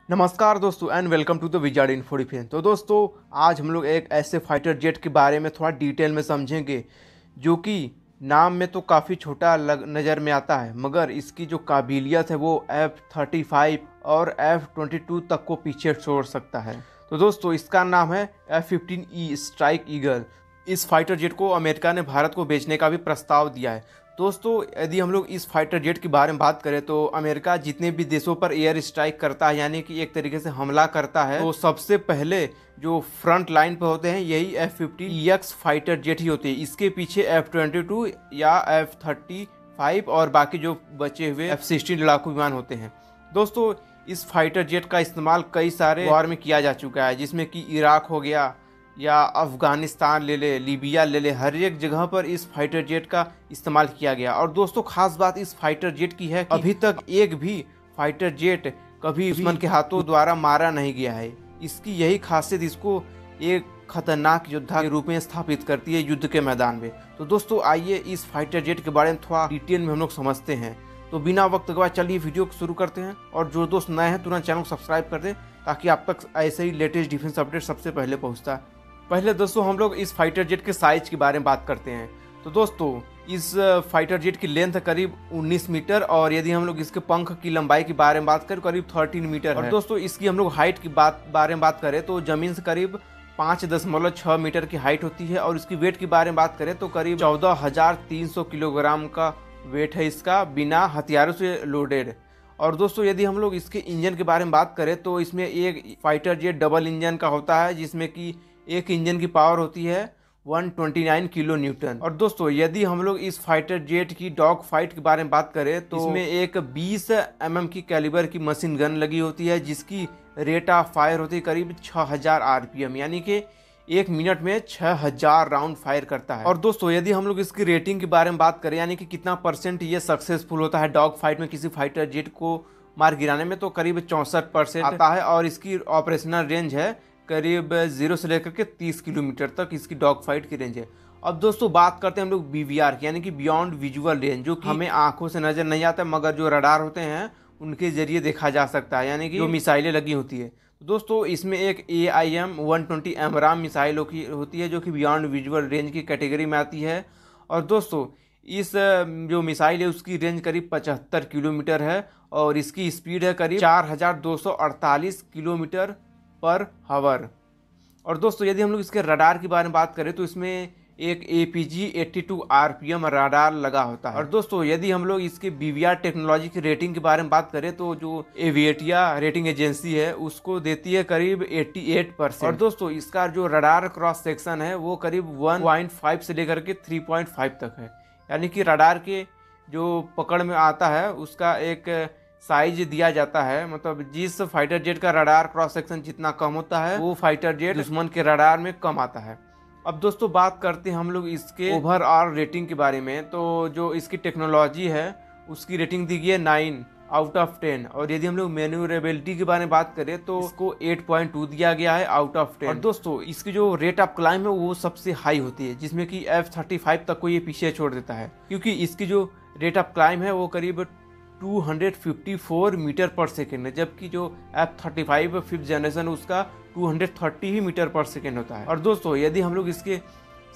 नमस्कार दोस्तों and welcome to the wizard info defence. तो दोस्तों आज हम लोग एक ऐसे फाइटर जेट के बारे में थोड़ा डिटेल में समझेंगे जो कि नाम में तो काफ़ी छोटा नज़र में आता है, मगर इसकी जो काबिलियत है वो F-35 और F-22 तक को पीछे छोड़ सकता है। तो दोस्तों इसका नाम है F-15E स्ट्राइक ईगल। इस फाइटर जेट को अमेरिका ने भारत को बेचने का भी प्रस्ताव दिया है। दोस्तों यदि हम लोग इस फाइटर जेट के बारे में बात करें तो अमेरिका जितने भी देशों पर एयर स्ट्राइक करता है, यानी कि एक तरीके से हमला करता है, तो सबसे पहले जो फ्रंट लाइन पर होते हैं यही F-15EX फाइटर जेट ही होते हैं। इसके पीछे F-22 या F-35 और बाकी जो बचे हुए F-16 लड़ाकू विमान होते हैं। दोस्तों इस फाइटर जेट का इस्तेमाल कई सारे वॉर में किया जा चुका है, जिसमें कि इराक हो गया या अफगानिस्तान ले ले, लीबिया ले ले, हर एक जगह पर इस फाइटर जेट का इस्तेमाल किया गया। और दोस्तों खास बात इस फाइटर जेट की है कि अभी तक एक भी फाइटर जेट कभी दुश्मन के हाथों द्वारा मारा नहीं गया है। इसकी यही खासियत इसको एक खतरनाक योद्धा के रूप में स्थापित करती है युद्ध के मैदान में। तो दोस्तों आइए इस फाइटर जेट के बारे में थोड़ा डिटेल में हम लोग समझते हैं। तो बिना वक्त गवाए चलिए वीडियो को शुरू करते हैं, और जो दोस्त नए हैं तुरंत चैनल को सब्सक्राइब कर दें ताकि आप तक ऐसे ही लेटेस्ट डिफेंस अपडेट सबसे पहले पहुँचता है। पहले दोस्तों हम लोग इस फाइटर जेट के साइज के बारे में बात करते हैं। तो दोस्तों इस फाइटर जेट की लेंथ करीब 19 मीटर, और यदि हम लोग इसके पंख की लंबाई के बारे में बात करें करीब 13 मीटर है। और दोस्तों इसकी हम लोग हाइट की बारे में बात करें तो जमीन से करीब 5.6 मीटर की हाइट होती है। और इसकी वेट के बारे में बात करें तो करीब 14,300 किलोग्राम का वेट है इसका, बिना हथियारों से लोडेड। और दोस्तों यदि हम लोग इसके इंजन के बारे में बात करें तो इसमें एक फाइटर जेट डबल इंजन का होता है, जिसमें कि एक इंजन की पावर होती है 129 किलो न्यूटन। और दोस्तों यदि हम लोग इस फाइटर जेट की डॉग फाइट के बारे में बात करें तो इसमें एक 20 mm की कैलिबर की मशीन गन लगी होती है, जिसकी रेट ऑफ फायर होती है करीब 6000 RPM, यानी कि 1 मिनट में 6000 राउंड फायर करता है। और दोस्तों यदि हम लोग इसकी रेटिंग के बारे में बात करें, यानी कि कितना % ये सक्सेसफुल होता है डॉग फाइट में किसी फाइटर जेट को मार गिराने में, तो करीब 64% आता है। और इसकी ऑपरेशनल रेंज है करीब 0 से लेकर के 30 किलोमीटर तक इसकी डॉग फाइट की रेंज है। अब दोस्तों बात करते हैं हम लोग BVR की, यानी कि बियॉन्ड विजुअल रेंज, जो कि हमें आंखों से नजर नहीं आता, मगर जो रडार होते हैं उनके जरिए देखा जा सकता है, यानी कि जो मिसाइलें लगी होती है। दोस्तों इसमें एक AIM-120 AMRAAM मिसाइल होती है, जो कि बियॉन्ड विजुअल रेंज की कैटेगरी में आती है। और दोस्तों इस जो मिसाइल है उसकी रेंज करीब 75 किलोमीटर है, और इसकी स्पीड है करीब 4248 किलोमीटर पर हावर। और दोस्तों यदि हम लोग इसके रडार के बारे में बात करें तो इसमें एक APG-82 RPM रडार लगा होता है। और दोस्तों यदि हम लोग इसके BVR टेक्नोलॉजी की रेटिंग के बारे में बात करें तो जो एविएटिया रेटिंग एजेंसी है उसको देती है करीब 88%। और दोस्तों इसका जो रडार क्रॉस सेक्शन है वो करीब 1.5 से लेकर के 3.5 तक है, यानी कि रडार के जो पकड़ में आता है उसका एक साइज दिया जाता है। मतलब जिस फाइटर जेट का रडार क्रॉस सेक्शन जितना कम होता है वो फाइटर जेट दुश्मन के रडार में कम आता है। अब दोस्तों बात करते हैं हम लोग इसके ओवरऑल रेटिंग के बारे में। तो जो इसकी टेक्नोलॉजी है उसकी रेटिंग दी गई है 9 आउट ऑफ 10। और यदि हम लोग मैन्यूवरेबिलिटी के बारे में बात करें तो इसको 8.2 दिया गया है आउट ऑफ 10। और दोस्तों इसकी जो रेट ऑफ क्लाइम है वो सबसे हाई होती है, जिसमें कि F-35 तक को ये पीछे छोड़ देता है, क्योंकि इसकी जो रेट ऑफ क्लाइम है वो करीब 254 मीटर पर सेकेंड है, जबकि जो F-35 5th जनरेशन उसका 230 ही मीटर पर सेकेंड होता है। और दोस्तों यदि हम लोग इसके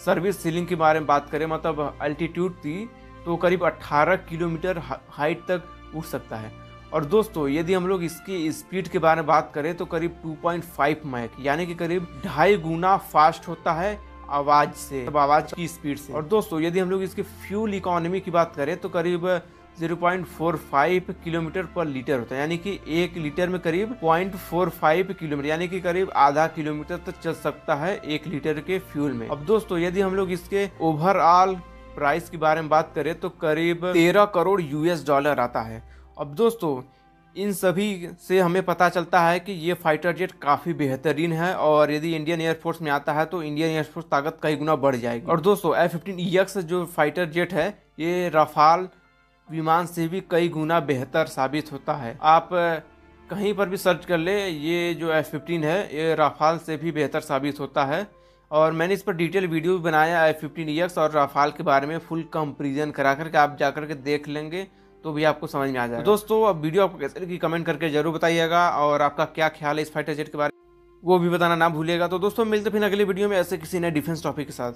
सर्विस सीलिंग के बारे में बात करें, मतलब अल्टीट्यूड थी, तो करीब 18 किलोमीटर हाइट तक उड़ सकता है। और दोस्तों यदि हम लोग इसकी स्पीड के बारे में बात करें तो करीब 2.5 मैक, यानी कि करीब 2.5 गुना फास्ट होता है आवाज से, आवाज की स्पीड से। और दोस्तों यदि हम लोग इसके फ्यूल इकोनॉमी की बात करें तो करीब 0.45 किलोमीटर पर लीटर होता है, यानी कि 1 लीटर में करीब 0.45 किलोमीटर, यानी कि करीब आधा किलोमीटर तक चल सकता है 1 लीटर के फ्यूल में। अब दोस्तों यदि हम लोग इसके ओवरऑल प्राइस के बारे में बात करें तो करीब 13 करोड़ US$ आता है। अब दोस्तों इन सभी से हमें पता चलता है कि ये फाइटर जेट काफ़ी बेहतरीन है, और यदि इंडियन एयरफोर्स में आता है तो इंडियन एयरफोर्स ताकत कई गुना बढ़ जाएगी। और दोस्तों F-15EX जो फाइटर जेट है ये राफाल विमान से भी कई गुना बेहतर साबित होता है। आप कहीं पर भी सर्च कर ले, ये जो F-15 है ये राफाल से भी बेहतर साबित होता है। और मैंने इस पर डिटेल वीडियो भी बनाया F-15EX और राफाल के बारे में, फुल कंपेरिजन करा करके आप जाकर के देख लेंगे तो भी आपको समझ में आ जाएगा। तो दोस्तों अब वीडियो आपको कैसे लगी कमेंट करके जरूर बताइएगा, और आपका क्या ख्याल है इस फाइटर जेट के बारे में वो भी बताना ना भूलिएगा। तो दोस्तों मिलते फिर अगली वीडियो में ऐसे किसी नए डिफेंस टॉपिक के साथ।